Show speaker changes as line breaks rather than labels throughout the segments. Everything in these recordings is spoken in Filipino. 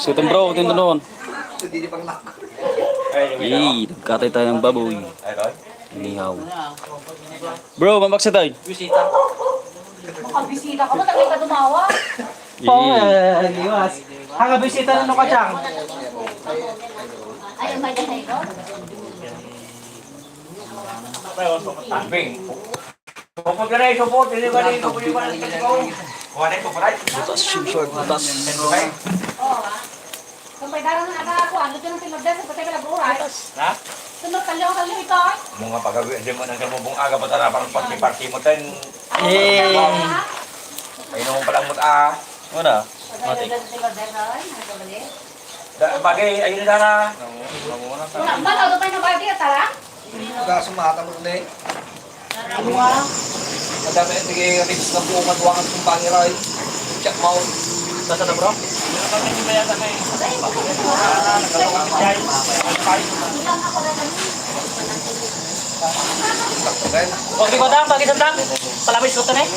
Sutin bro, tinto noon. Nagkatay tayo ng baboy. Inihaw. Bro, mabaksa tayo.
Makabisita ka mo, tagay ka dumawa.
Oo, liwas. Ang bisita na nung katsang.
Ay, may dahay ko?
Butas yung short, butas.
Oo, ha? Kung may darang na ako, ano ito ng tinagdan sa patay ka laburay?
Ha?
Sunod kalyo ito.
Mga pagawin din mo ng kamubong aga pa tara pang party mo ten.
Eh.
Ay nung palang muta.
Una.
Matik.
Bagay ayun na na.
Wala ba na tayo na bagay tara?
Sumata mo na eh. Madami ang tigay ribs na buong matuwangan kung pangiray. Check mo.
Nasa na bro?
Okay ba dang? Pagi sandang? Palabis ko ito na eh.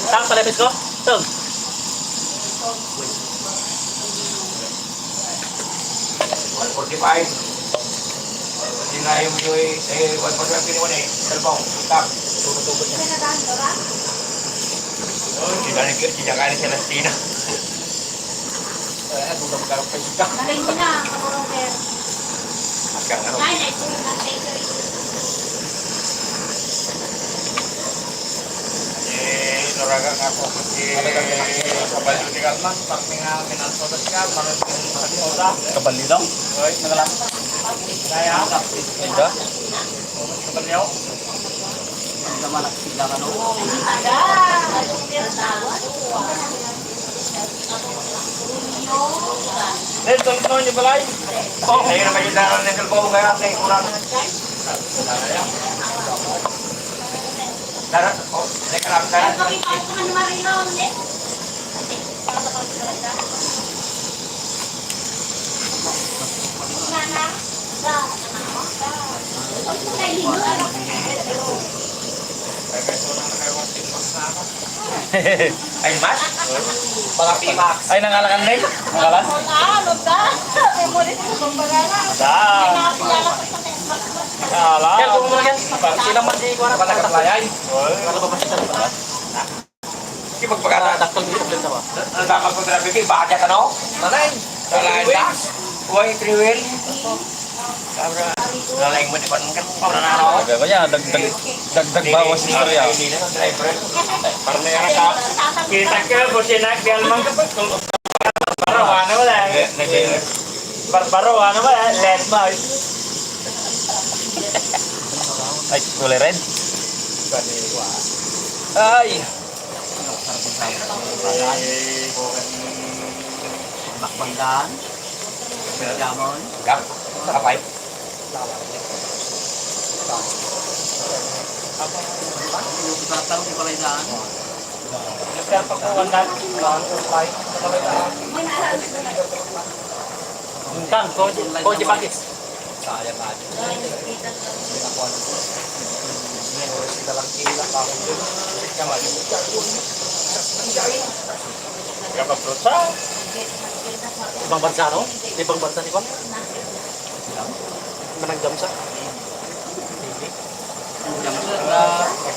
Tang, palabis ko. Tug.
145. Hindi na yung eh 145 kini mo ni. Talbong. Tak. Tutubot niya. Hindi na kaya siya Lastina. Bukan magkarap pa siya.
Nalay mo na, kaporoger.
Agak na.
Ay, naitulog na bakery.
Noraga nga po kasi kabalo ni Kalman, pag nga minalsoda siya, maraming sa
Kabali lang.
Hoy, nagalang. Kaya?
Ida.
Kabalyo?
Ada, alungkir tawad.
Then, tungkol niyo balay? Oo. Ayun na kayo daran ng kalbo kaya sa kurang. Darat, oh, nakarap darat.
Pakipag ko man marino, hindi? Nana,
Ay, mas? Mga pimax.
Ay, nangalakan din. Nangalan?
Yan, kung mo yan. Sila man di ko na.
Pagkakaplayay.
Ano ba pasita na ba?
Sige, magpagkata.
Daktol dito sa ba?
Ang dapat ko traffic, bakit ka no? Manay. Wala na. Uy, 3 wheel. Kabra. Lalaing mo di pa nung kabra na ako.
Gagawin niya, dagdag bawas istorya.
Hindi na driver. Para na yan ka. Kita ka, busi na, bialman ka pa. Barbaro, ano ba lang? Barbaro, ano ba? Let mo.
Ay, kulay red. Ay.
Bakbandan. Jamon.
Gap, kapay.
Yung tatang di palay daan.
Nagkapagkuhan
Kan, ko di bagis.
Kapag-prosa.
Ibang bansa no? Ibang bansa ni Kwan. Manang jamsa. Jamsa na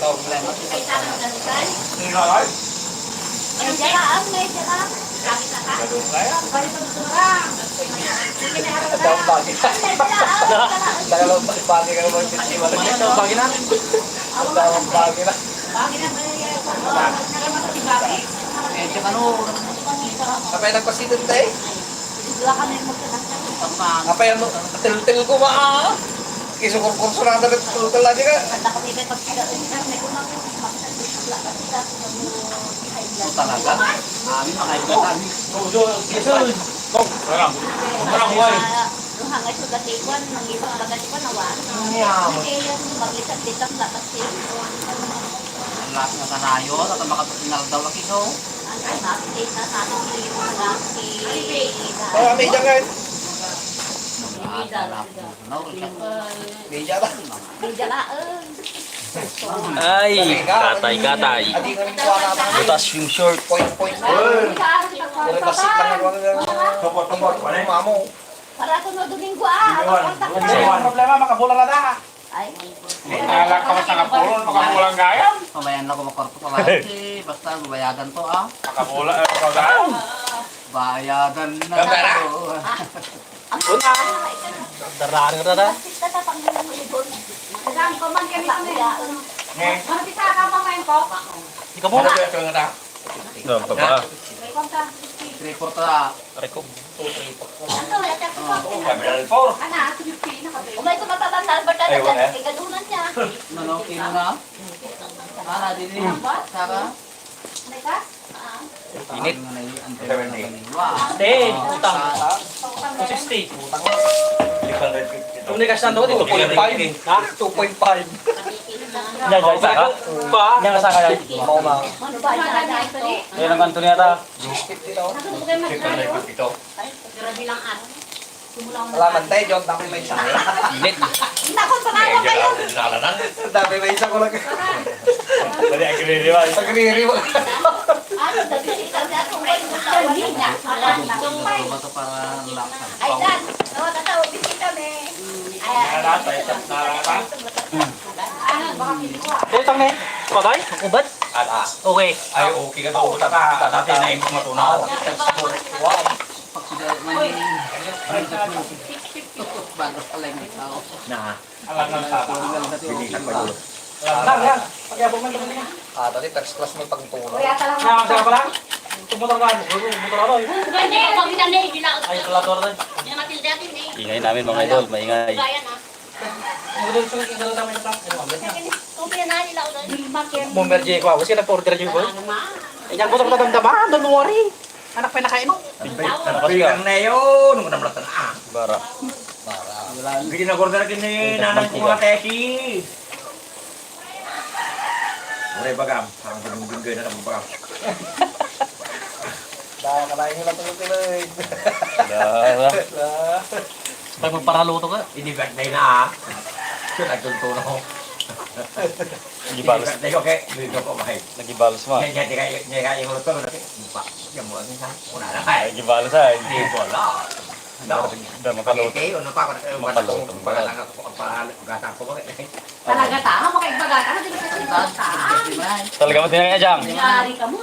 problema.
Ay, tanong na lugan.
Nilolay.
Ay, jaraan, may jaraan. Kami na ka. Balik sa surang.
Ang bagay. Dalawang bagay ka naman yung festival.
Ang bagay na.
Dalawang bagay na.
Bagay na ba yung nagamat si Bagay?
Eh, siya ano,
Kapay nagpasidon tayo.
Wala ka na yung magkakasal.
Kapay ano, til-til ko maa. Kisukurkurso na dapat tultal lagi ka.
Kanta ko nito pagkita. May kumang makasal.
talaga. Amin makaibigan.
Marang way.
Nung hangay sa gatikwan, nang isang gatikwan na wan.
Yeah.
Kasi yung mag-isang ditang lakas yun.
Ang lahat na kanayo, at makapagpinal daw laki so.
Ay, nakikita na sa ating pilipon na lang si...
Oh, may jangan.
Ang lahat na lahat.
May jangan.
May jalaan.
Ay, katay.
Adi nga rin kuha natin.
Butas yung short.
Point. Pero basik lang yung mamo.
Para ito no Domingo ah.
Ang problema, makabula na da.
Ay.
Alak ka sa kapulon, makapulang gaya.
Pamayan lang ko makorpo pa lagi. Basta bayagan to ah.
Makapulang gaya.
Bayagan na.
Una. Daraan ka da.
Sista ta pang libon.
Alam ko man kami kami. Ano kita ka pa ngayon po?
Di ka muna.
Baba.
May konta.
Report na.
Reko.
Ano wala ta ko.
Ana, sumipin na kami.
Umay ko matatandaan ba tayo sa ikadunan niya.
Nanokin mo na. Ana, dili. Saka.
May ka?
Init.
Stay. Utang. 260. Kung nikas nando dito 2.5. Ha?
2.5.
Yan, yan. Saka. Yan ka saka yan.
Mau na.
Ano ba yan?
Yan ang kanto niya ta.
Alaman tayo, John. Dami may isa.
Init.
Nakon pa nga kayo.
Dami may isa ko lang.
Dali agree-revay.
Pagriri mo.
Ano dati kita na kung may niya.
Bato para laksan.
Ay dan. Oh, tataw bisita me. Ay.
Ano, baka hindi ko.
Utang ni. Pagay? Ubad? Okay.
Ay, okay ka to. Dati na yung matunaw.
Bago pala yung ikaw.
Lang, lang. Pag-iabog man naman niya.
Tadi first class may pagtulong.
Kaya talaga.
Nga, saka pa lang. Tumutor ka. Tumutor ako.
Gani, pag binanay gila.
Ay, kalator rin.
Yan natin dati ni.
Ingay namin mga idol. Maingay.
Gaya na. Kung pinanay nila ulit.
Mumerji ko. Kasi nag-order niyo ko.
Ano ma?
Yan po ito damdaman. Don't worry. Anak pa nakain mo.
Bilang na yun, nung namlatan ah.
Bara.
Hindi na gorda lagi ni nanay ko mga teki. Uray bagam, ang gulong-gulong na ng bagam.
Dahil kalahin nila tuloy-tuloy.
Pag magparaluto ka.
Inibag na yun ah. Siya nagtunto na ko.
Nagibalos.
Inibag na yun, okay. Dito ko mahay.
Nagibalos mo.
Niya kaya yung ulit ko. Mukha. Yan mo ang isa. Una na kaya.
Nagibalos ay.
Hindi ko lang.
Da makaluto.
Okay, ano pa ako?
Makaluto.
Pagkatang ako, pagkatang ko.
Talaga ta. Ako makaibaga. Ano din kasi ta?
Talaga mo tinangay Jang.
Yari ka mo.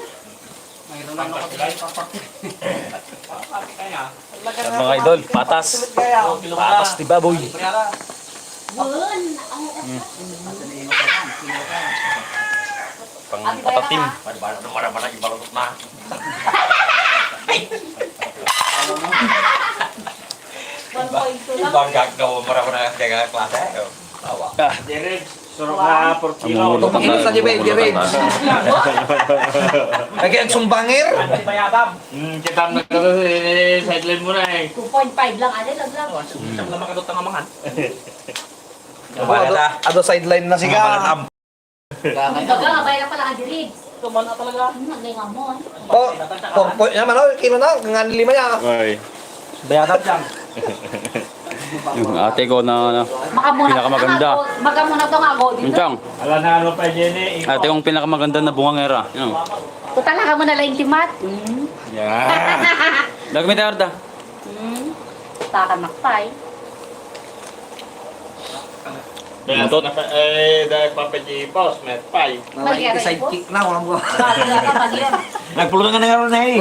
Mayroon lang ako dito papakit.
Yan mga idol. Patas. Patas di baboy.
Bun.
Pang patatim.
Marah-marah lagi balot na. Bangga daw marah-marah jaga kelas eh. Awa. Dirid, surok na portino.
Tumulong
Ini saja baik dirid. Lagi ang sumbangir.
Bayabab.
Kita na sideline muna eh.
2.5 lang ada lang lang.
Siyang na makadot ang amangan.
Ado sideline na siga.
Baga bay na pala ang dirig.
Tuman na talaga.
Naglingamon.
Oh, 4 point naman oh, kilo na, ngan 5 niya.
Ay.
Bayabab dyan.
Yung ate ko na
Makamuna.
Pinakamaganda.
Makamuna to nga ako dito.
Minchang.
Ala na ano pa Jenny.
Ate kong pinakamaganda na bungangera. Yan.
Tutala ka mo na lang timat.
Yan. Dagmit arda.
Takamakpay.
Mutot.
Dahil papaji boss, met pay.
Nalagi sidekick na wala mo.
Nagpulutan ka na nga ron eh.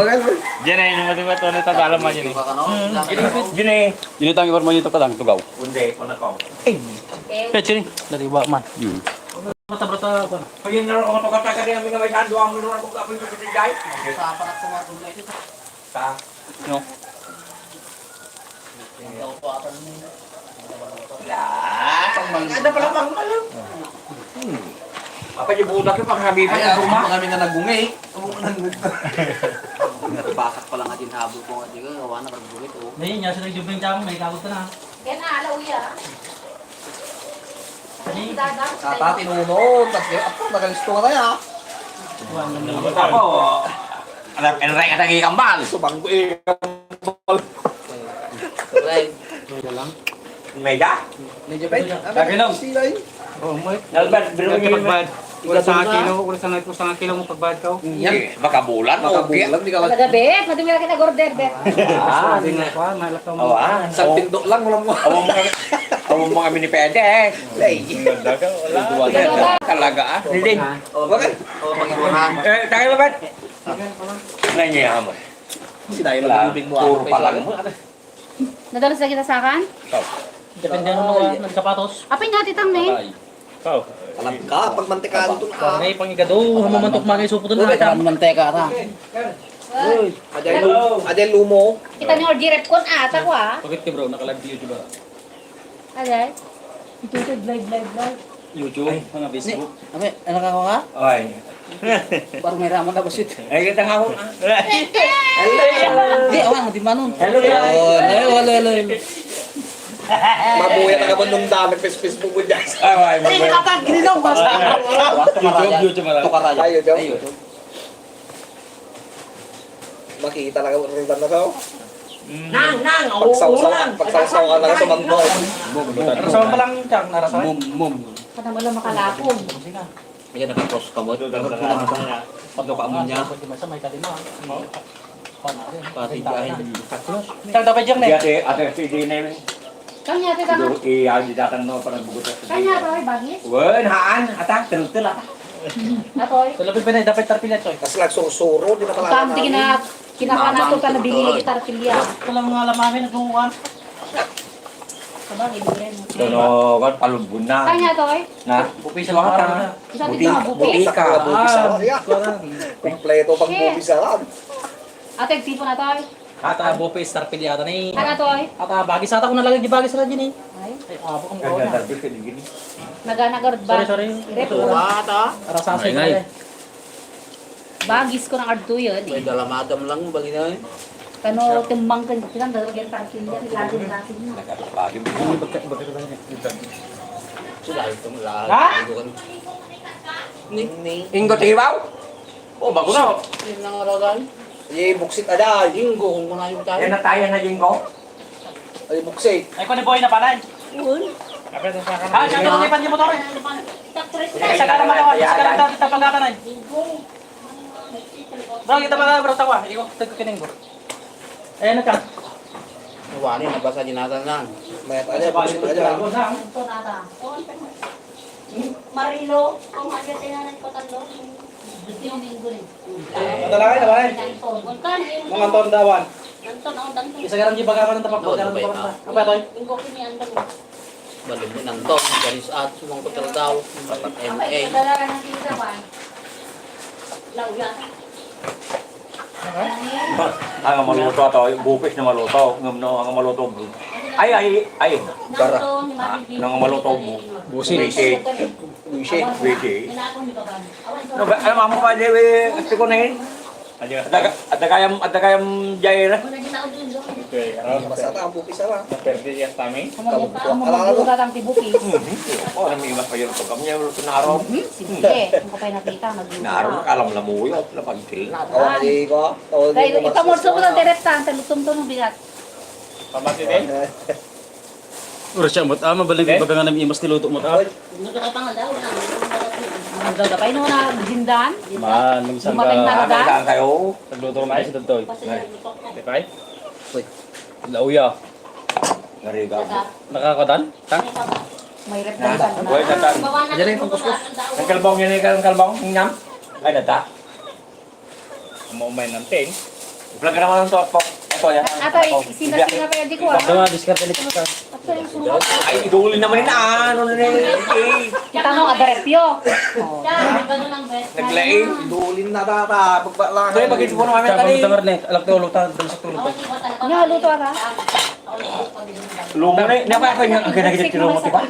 Jenny, nung mati-mato na tatalo mo Jenny. Jenny.
Dinitang ibar mo dito pa lang tugaw.
Undi, kung nakaw.
Pechiri. Dari ba man. Brata-brata ko.
Pag yun naroon ako nakataka rin ang mga may sando ang minuran ko kapag ito si Jai.
Sa para sa mga tugay dito.
Sa
No.
ada pala bang malam. Apa yung budak yung panghabiban
Ay,
ng
ako
rumah?
kami nga nagungay. Bakit pala nga din habol ko nga dito. Gawa na kagbulit oh.
Hindi niya sila jubing jam. May kagot ka na.
Yan na, alaw ya.
Tata tinunod. Tapos ako nagalisto ka na ya.
Ako, alam, enrek at ang ikambal.
Subang ko eh. Right.
May da?
Medyo ba?
Lagi lang.
Sila eh. Oh, may.
Albert, biro
Kaya
mo
pagbad. Wala sa kilo mo pagbad ka.
Yan, makabulan.
Makabulan, di ka wala.
Gabi, pati mo kita gorder, bet.
Ah,
Sabi nga pa, malakaw mo.
awan.
Isang pindok lang, wala mo.
Awang mga minipede eh. Wala. Talaga ah. Hindi.
Bakit?
Tayo labat. Nangyayama mo.
Sinayin
Wala.
lang yung mo.
Puro pa lang.
Nadalas na kita sa akin?
Depende ano nagkapatos.
Apay nga titang na
Alam ka, pag mantikado ito na.
Ngay pangigado, hamamantok mga supo to na.
manteka na. Adel lumo.
Kita ni ordi rep kon ata ko ah.
Pagit ka bro, naka-live di YouTube ba?
Aday. YouTube live.
YouTube, mga Facebook.
Ano ka ka?
Ay.
Parang may raman na ba siya?
Ay, kita nga ako.
Di, awan, di manon.
Hello,
Hello. Mabuhay na ka ba nung dami Facebook mo dyan?
Ay, ay,
Ginilaw ba sa
YouTube ba?
Tukaraya. Tayo, Jom. Makikita lang ako rin na sa
Nang,
Pagsawsaw ka lang sa mangmo.
Rasawan pa lang siyang narasawan.
Mum.
Kada mo lang makalapon.
May nakakross ka mo. Pagluka mo niya.
Sa may kalima.
Pati dahil.
Siyang dapat diyang na.
ate, si Dina yun.
Kanya tita ka.
Iyagidakan mo para bugot sa
Kanya to ay bagis.
Wen, haan, atang, tulog
Atoy.
Sa labing pinay, dapat tarpilya to.
Kasi nagsursuro, di nakalala
Kamti kinaka nato ka nabili kita pilya.
Ito lang mga alamamin, nagtunguan.
Sabang ibigay mo.
Tunogan, palubun na.
Kanya to ay.
Na,
Bupi sa mga tanga.
Isa tita nga buki.
buti ka.
Kompleto pang bubisaran.
Ate tipo na to ay.
Ata bupi, tarpilya ata ni.
Ano to ay?
Ata bagis ata ko nalagay di bagis ra din eh.
Ay.
Ay, abo kang
Ganda,
kawan.
darbis ka digini.
Naganagarod ba?
Sorry.
Rep.
Arasasay ko eh.
Bagis ko ng arto yun eh.
dalamadam lang, bali na eh.
Kano timbang kan kita dalagyan para pilya lagi natin.
Nagkatapagin mo.
Sila itong lahat.
Ha?
Ning.
Ingot ibaw? Oh, bago na.
Yun lang araw dahil. Ye, buksit ada. Linggo, kung muna yung tayo.
Yan na tayo na jingko.
Ay, buksit.
Ay ko ni boy na panay. Ha, siya daw ni panji motor. Sa kana malawan, sa kana daw kita pagatan ay. Bro, kita pala bro tawa. Iko tagkining ko. Eh naka.
Wani, nabasa din natin lang. Mayat ada, buksit ada.
Marilo, kung agad tinanan ko talo. Yung minggo rin.
Dalay na bay. Mga ton dawan.
Nanton ako danton.
Isa garan di bagakan ng tapak bagaran ko pa. Apa toy?
Minggo kini andan.
Balik mo ng tong, garis at sumang kotel daw. Papat
Apa
MA.
itu dalaran ng kita ba? Lauya.
Ang maluto ito, bukis na maluto. Ang maluto. Ay. Gara.
Nanton ni Mari.
Nang maluto mo.
Busi.
Wisi.
Inakon di ba ba? Awan
No, ano mamo pa di gusto ko na yun. Ada kayam jair.
Muna ginaod din do.
Basta ang bukis ala.
Amo tatang tibuki.
Oh, nami mas pa yun to. Kami yung tunaro.
Sige, kung pa nakita
Naro alam la mo yo, la pagtil.
Awan di ko.
Dahil itamorso mo ng direkta, talutum to ng bigat.
Pamati din.
Ura siya, mabalik yung baga nga namin imas niluto mo ta.
Nagkakapangal daw na. Ang daw pa ino na jindan.
Man, minsan
Dumating na
ka,
agad.
Saan kayo?
nagluto ka si Tantoy. Dipay?
Uy.
Lauya.
Nariga.
Nakakadan? Ta?
May rep na ba?
Buhay tatan.
Diyan yung pangkuskus.
Ang kalbong yun ang kalbong. Nyam. Ay, nata.
Umumay ng ting.
Vlog ka naman to po. Ito yan.
Atoy, sina-sina pa yan di ko ah.
Ito nga, diskarte ni Kika.
Atoy, sunod.
Ay, idulin naman na. Ano na yun?
Kita nung adarepyo.
Naglaing.
Dulin na data. Pagbalangan.
Kaya pag ito po namin
Siya,
tali.
pagdagar ni, alak tulog ta, dala sa tulog.
Nga, luto ka.
Lumo na. Napaka nyo ang kinakita kilo mo, diba?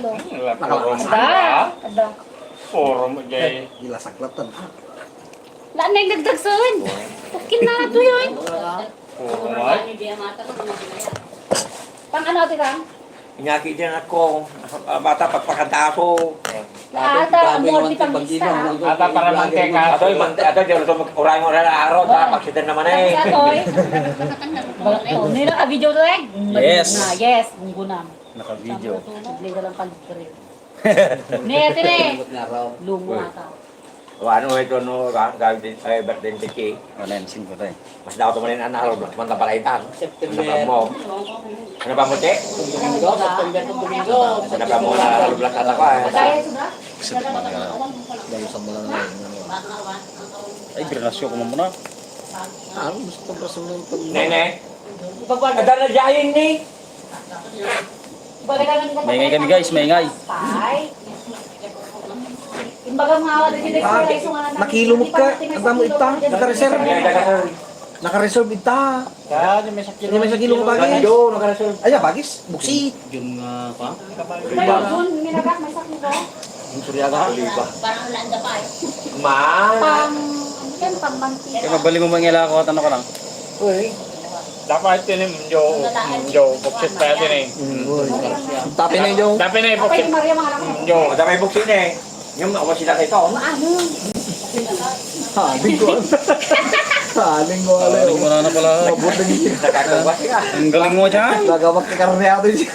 Ada.
Puro mo, Jay.
Gila saklatan.
Laan na yung dagdagsun. Tukin na ito yun.
Puro mo.
Pang ano ito kang?
Inyaki din ako. Bata pagpakantaso.
Ata, ang mordi pang lista.
Ata para mangkeka. Ato dyan ito urang-urang araw. Paksidan naman eh.
Atoy. Nila ka video to eh?
Yes.
Yes, munggunam.
Naka-video.
Hindi ka lang kaligre. Nih, tini.
Lumot nga raw.
Lumo ata.
Ano ito no gawin birthday tiki.
Ano yan, sing ko tayo.
Mas daw tumanin anak lo man tapalaitan.
September.
Ano ba mo? Ano ba mo te?
Domingo, September to Domingo.
Ano ba mo na lublas anak ko?
Kaya sudah.
Dahil sa mga ngayon.
Ay, granasyo ko muna.
Ano, gusto ko sa mga pag...
Nene. Ada na jahin ni.
Maingay kami guys, maingay.
Imbaga mga awal din dito
Nakilumot ka, ang damo ita, naka-reserve. Naka-reserve ita.
Kaya yung may sakit.
Ano may sa kilo ka bagis?
Yo, naka-reserve.
Ay, bagis, buksit.
Yung pa?
Kayo dun, minagak, may sakit ko.
Ang suryaga.
Parang landa pa eh.
Man.
Pang, ano yan, pang mantika.
Kaya mabalik mo mangila ako, tanong ko lang.
Uy.
Dapat tinim yo buksit pa tin eh.
Tapi na yung...
Dapat na
Apa
buksit.
yung Maria mga anak?
Yo, dapat buksit eh. Yung ako sila kay to.
Ano?
Haling ko. Haling ko.
Galing mo na pala.
Mabot na niya.
Nakakagawa siya.
Ang galing mo dyan.
Nagawag ka karne ako din siya.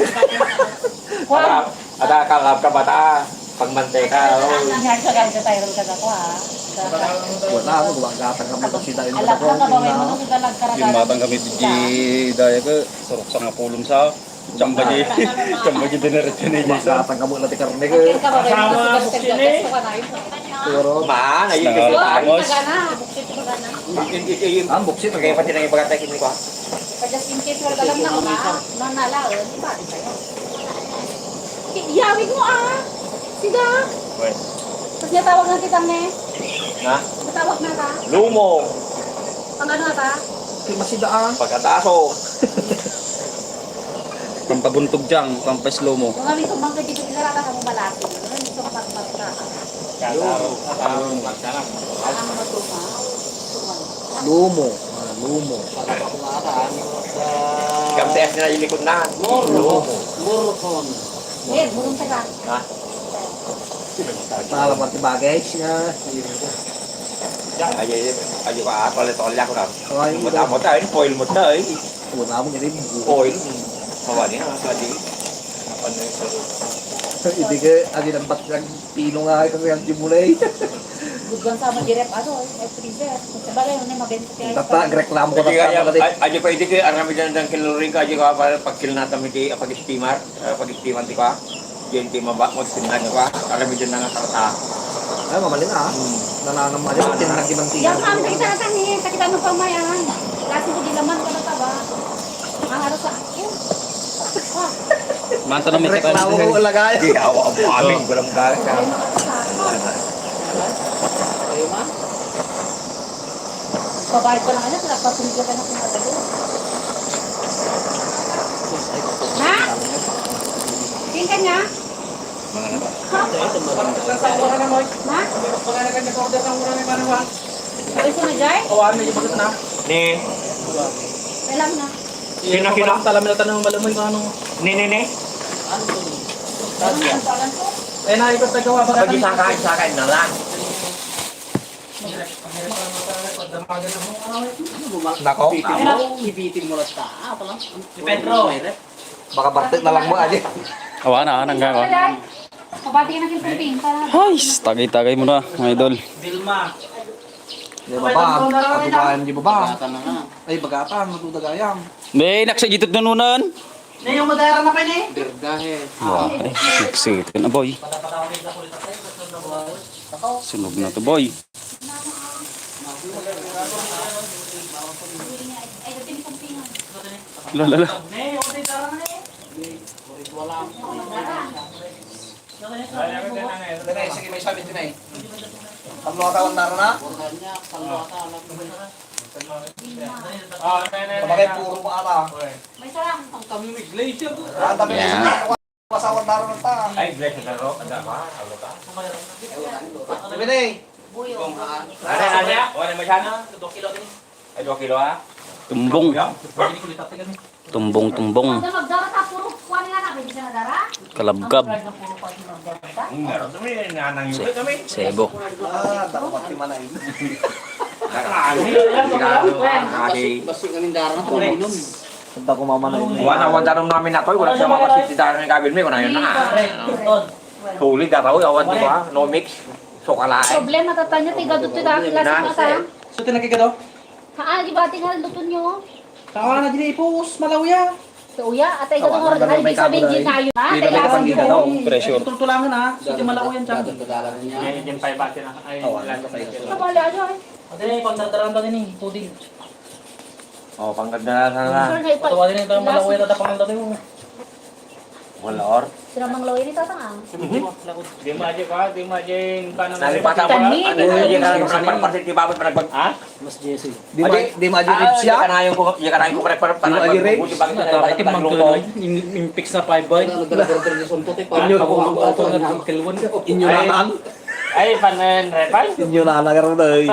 Ada kalab ka bata pagmanteka.
Nagsagal tayo rin ka ko ha.
Wala ako, gumagatan ka mo kasi dahil
Alam ka ba may mga sugalag
Yung
karagan?
matang kami di daya ko, surok sa nga pulong sa chamba di dinaretso ni Jason.
Gumagatan ka mo natin karne ko.
Kaya ka ba may mga sugalag ka na yun?
Pero,
Man, ayun
Nang-
kasi.
Tapos?
Buksit ka na.
ang buksit.
Kaya pati nang ibagatay kini ko.
Just in case wala ka lang na una, nanalaon, di ba rin kayo? Iyawig mo Siga!
Wait.
Tapos niya tawag na kitang ne.
Na?
Matawag na ka.
Lumo.
Ang ano na ka?
Masidaan.
Pagkataso.
Pampabuntog dyan, pampaslow mo.
Kung kami tumbang ka dito, pinarata ka mo malaki. Hindi ko kapagpag ka. Ang matuma.
Lumo. Lumo.
Kamtes na yung likod na. Lumo.
Eh, burong ka ka.
Ha?
Malam at bagay siya.
Ayo ka tole-tole ako na.
Ay,
Mo tayo, foil mo tayo.
wala mo niya
Foil. Mawali na sa di.
Hindi ka, adi ng bat ng pino nga ito yung dimulay.
Bugan sa mga direp, freezer. Sabagay, yun yung mabenta kaya.
Tata, reklamo ko
Jadi
na
kaya
sa
aja pa idi ke arami dan kiluring ka aja ka para pagkil na tamiti pag-steamer, pag-steaman ti ka. Diyan ti mabak mo tinan ka. Arami dan nga karta.
Ay, mamaling nananam aja, tinanang kimantigan.
Yang ang kita na kani, kita mo pamayan. Kasi ko dilaman ko na taba. Ang harus sa akin.
Manta na may
Reklamo
sakay.
ko lagay.
Di awa ang aming gulam ka.
Babayad ko lang ano, pinagpatuloy ka na kung matalo. Ha? Tingkan niya? Ha? Ayos na, Jai?
Ni,
Kailang na.
sino kino?
Talamin na tanong malamoy kung ano.
Ni.
Eh, naikot na gawa ba?
Pag-isaka na lang. Nako.
Ibitin mo lang ta.
Si Pedro.
Baka bartik na lang mo aja.
Awa na, anang gawa.
Pabati ka na kyung pumping.
Ay, tagay-tagay mo na, mga idol.
Dilma.
Di ba ba? Atubahan di ba ba? Ay, bagatan, matutagayam.
May naksagitot na nunan.
Na yung madara na pa niya.
Berdahe.
Wah, nagsagitot na boy. Sunog na to boy. Lala.
Sige, may sabi din eh. Kamlo ka tawang naro na? Kapagay puro mo ata.
May sarang.
Ang dami na
Yeah.
siya. Pasawang naro na ta.
Ay, bless na ro. Ada ba? Alo ka.
Sabi na eh.
Buyo.
Ada. Wala mo siya. 2 kilo din. Ay, 2 kilo ha.
Tumbong. Tumbong.
Ang magdara ta, puro kuha nila na. Pwede siya nadara?
Kalabgab.
Puro pa siya magdara.
Meron kami nanang yun kami.
Sebo.
Dapat timanain.
Basing kaming dara na ito.
Punta ko mama na yun.
Wala darom namin na to, wala siya makasiti dahil ng kabil mo, kunayon na.
Huli daraw, awan di ba? No mix. Sokalay.
Problema tatanya tiga tutu dah kilas mata.
So, tinagigado.
Haan di ba tinggal lutun nyo?
Kawan na dyan ipos, malawiya.
So uya, atay ka tungor dahil di sabihin din tayo. Ha,
Hindi
kaya
ba
asang
pagkita
yun.
daw? Pressure.
Tultulangan ha. So, di malawiyan siya.
Ngayon yung 5 bati na. Ay, wala na kayo.
Kapala ano ay.
Ate, pagdardaran ka din eh. Tuding.
Oh, pangganda na.
Sure na ipat.
Patawa din ito, malawiya na pangal dati mo.
Wala or.
Sinamang loy ni tatang.
Di mo aja ka, di mo aja yung kanan.
Nalipatan mo.
Tani.
Ano yung kanang parang di babot pa nagbag.
Ha?
Mas Jesse.
Di ma-rip siya.
Kanayong ko, yung kanayong ko para
ma-rip?
Itim mang tuloy. Impix na 5 boy.
Inyo
Auto na kilwan ka.
inyo naman.
Ay, panen, Repan.
Inyo na nagaroon day.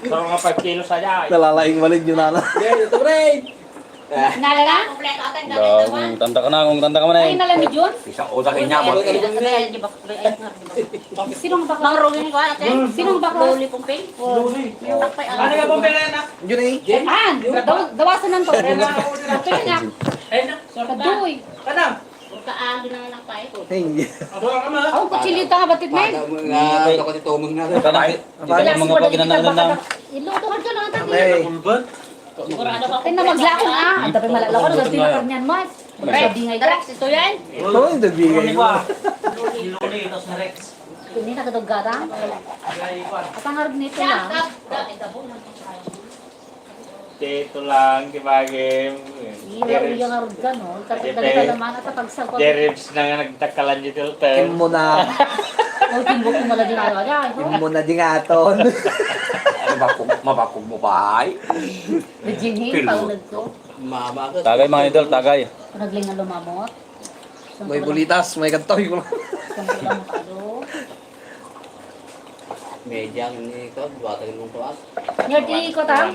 So, mga 5 kilos saja.
Nalalaing malin yun na.
Nalala?
Kung tanda ka na, kung tanda ka man
Ay
eh.
nalala ni Jun?
Isang usakin niya mo.
Sinong bakla? Mang rogin ko ate. Sinong bakla? Luli pumping.
Luli.
Ano
ka pong pera na?
Yun eh.
Ah, dawasan ng to. Ito na.
Ay na.
Kaduy.
Kanang.
Hindi.
Ado ka ma.
Ako kutsilita nga batid na.
Kanang, kita yung mga pag ginanangan na.
Iluto ka dyan ang tati.
Hey.
Ulban.
Ay na maglakon ah. Ang tapay malalako. Nagati na karniyan mo. Ready nga ito. Ito yan.
Ito yung nagbigay mo.
Luli, tapos na Rex.
Hindi na kadugata. At ang harap nito lang.
Dito lang, kibagim.
Iya nga rod ka no. Katagdalit ka naman at pagsagpag.
Jeribs na nga nagtakalan dito.
Kim mo na.
O timbok mo mala din ako.
Kim mo na dingaton.
Mabakog mo ba ay?
Virginie, paunod ko.
Tagay mga idol, tagay.
Nagling nga lumamot.
May bulitas, may kantoy ko.
Siyempre lang makado.
Medyang ni ko, batang mong tuas.
Nyerdi ko ta.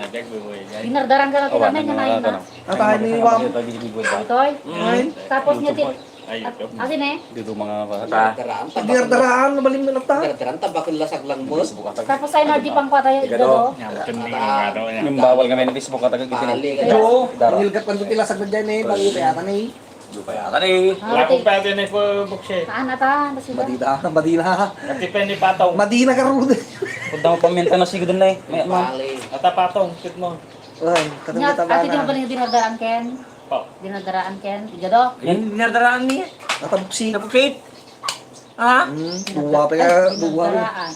Dinardaran ka na
Awan,
tinanay nga nain na.
At tayo ni Wam.
Itoy. Tapos niya tin.
Ay, ito.
Asin eh.
Dito mga
Dirdaraan, nabaling mo na ta.
Tapos ay nardi pang patay. Gado.
yung bawal kami ng Facebook at tagagitin.
Jo, nilgat man tila sa dyan eh. Bagi kaya ka na eh.
Lupayatan eh.
Lakong pa ito na po bukse.
Taan na ta. Basta ba?
Madina.
At depende patong.
Madina ka rin.
Punta mo paminta na sigo dun na eh.
At patong, sit mo.
Ay, katong
Nya,
kita
ate di mo
ba
ba
na.
niya dinardaraan ken?
Oh.
Dinardaraan ken. Gado.
Yan nilardaraan niya.
Natabuksi.
Napupit. Ha?
Buwa pa ka. Buwa.
Daraan.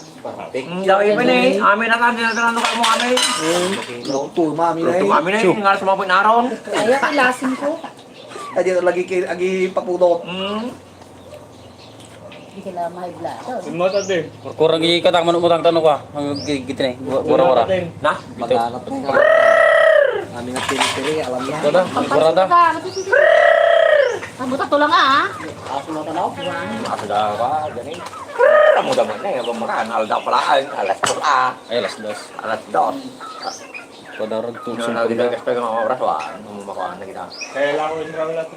Dawin pa ni. Amin na kan nilardaraan ko mo kami.
Doktor, mami na
Ito
eh.
kami na eh. Nga sumapit na aron.
Ayaw ilasin ko.
Ay, dito lagi papudot.
Hindi kailangan mahibla.
Simot din.
Kurang ikatang manumutang tanong ka. Ang gigitin eh. Wara-wara.
Na?
Maghanap ka. Amin na pili-pili, alam niya.
Wala, wara ta.
Ang buta to lang ah.
Ada apa? Jadi. Kamu dah mana ya pemeran alda pelaan alas doa
Ay, alas dos.
alas dos.
Padarag to.
Sudah kita kasih pegang orang wan, mau makan kita.
Kaya lang ko yung rawlat.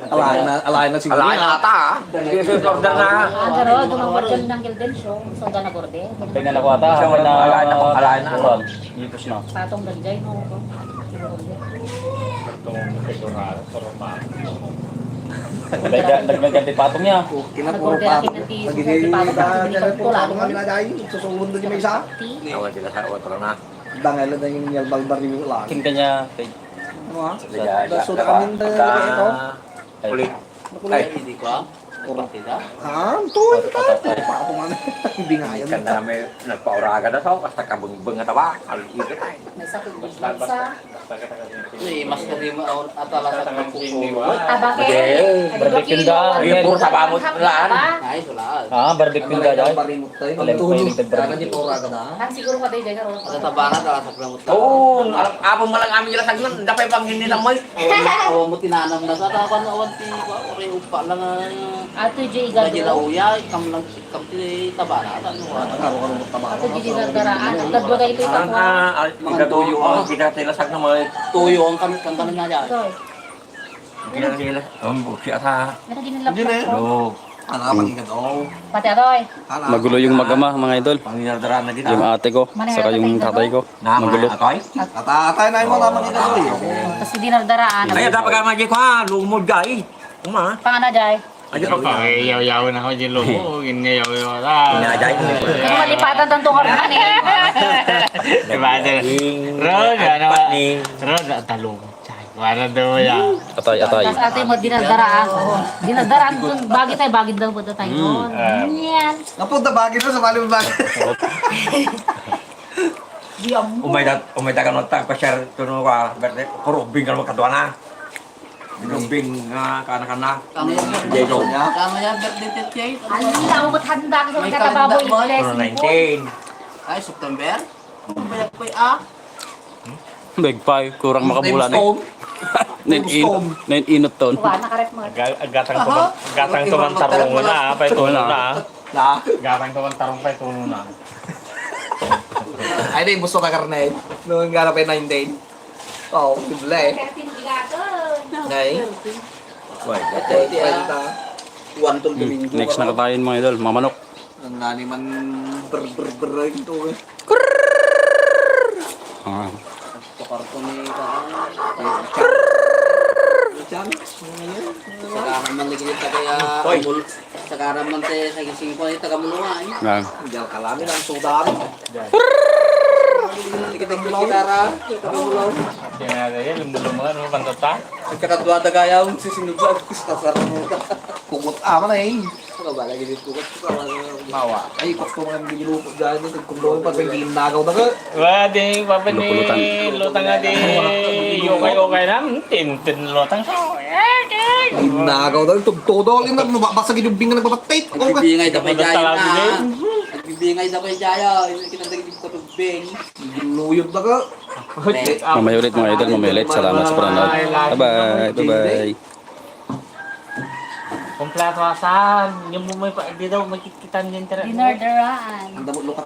Alain na siguro.
Alain ata. Dia sudah order na.
Ah, garo, dumawag ng Gilden show. So, na gorde.
Tingnan ako ata.
Siya
Ako na
alain na.
Kural. Ipos na.
Patong ganjay no.
Nagganti patong niya.
Kinapuro pa. Magiging patungan nila dahil. Susunod doon yung may isa.
Kawan sila sa otro na.
Dangal na yung yalbalbar yung laki.
Kin kanya.
Ano ha?
Liga.
Sudah kami ito.
Kulit.
Ay,
hindi ko.
ha? Tuwan ka. Patungan. Hindi nga yan.
Kan namin nagpauraga na so basta kabungbeng nga tawa. Alit ay.
May sakit sa.
Mas kadi mo atala sa pagkukulo.
Ah, bakit?
Barbecue da.
Ay, puro sa pamot laan.
Ah, barbecue da dahil.
Barimot tayo.
Alam ko,
Tulog.
may nagdadala.
Kaya di pura ka na.
Ang siguro ka tayo dyan.
Oo, abang malang amin nila sagnan, dapay pang hindi lang may.
Awan mo tinanam na sa tapan awan ti ore upa lang
Ato J. Gado.
uya kam lang kam ti tabana ta no.
Karo-karo tama.
Ato J. Dinardaraan. Ang kadwa kayo ito
Ang
itakwa.
mga tuyo ang pinatila sagnan mo.
Tuyo ang kan nga dyan.
Ito.
Pinatila. Ang buksi ata.
Meron din nilang pakwa.
Oo.
Ano ka pagiging ano?
Pati atoy.
Magulo yung magama mga idol.
Panginardaran na kita.
Yung ate ko, saka yung tatay ko. Magulo.
Atoy?
Atay na yung mga naman ito eh.
Kasi dinardaraan.
Ay, dapat ka magiging ha, lumod gay. Kuma.
Pangana, Jai.
Ayo
Apa yaw-yaw na ako dyan lumo. Ginayaw-yaw na.
Inajay.
Kano malipatan ng tungkol man eh.
Diba? Ron, ano ba? Ron, talong. Wala daw yan.
Atay.
Tapos ate mo, dinaldaraan. Dinaldaraan kung bagay daw po tayo. Yan.
Napunta bagay na sa maling bagay.
Umay ka notag pa share tuno ka berde kurubing ka makadwa na. Kurubing kana-kana.
Kano yan?
Jeno.
Kano yan? Birthday tetchay?
Ang handa ka sa
May
katababoy.
kalendar mo?
19.
Ay, September? Bayag pa ah.
Big five, kurang makabulan eh. Nen inot ton.
Wala na karep mo.
Gatang tuman tarong mo na. Paituno na.
La.
Gatang tuman tarong paituno na.
Ay, di, gusto ka karne. Noong nga na pa 19. Oo, bibla eh. Nay.
Wai.
Tuwan tol domingo.
Next na katayin mga idol, mga manok.
Ang nani man ber ito eh.
Ah.
Pakarto ni ka.
Diyan.
Sakaran man lagi ta kaya mul. Sakaran man te sa gising ko ay taga mulunga ay.
Yan.
Diyan kalamin ang sudan.
Kita gitara, taga mulunga.
Kaya yan, lumulungan mo pantata.
Kakadwa ta kaya un sisinug sa kustasar mo.
Kugot aman eh.
Ano ba lagi dito ko?
Mawa. Ay, kung mga nilulupot dyan, kung doon pa may ginagaw na ka.
Wadi, papa ni lutang adi. Okay na. Tintin lutang sa.
Ginagaw na, todo ulit na, mabasagin yung binga nagpapatay.
Nagbibingay daw kay
Ano ba
Jaya
tawag
na.
din?
Nagbibingay daw kay Jaya. Kita nagibig ko tubing.
Ginuyod na ka.
Mamaya ulit mga idol, mamaya ulit. Salamat sa panonood. Bye-bye.
Kompleto asan. Yung bumay pa, di daw magkikitan din tira.
Dinardaraan.
Ang damot lukat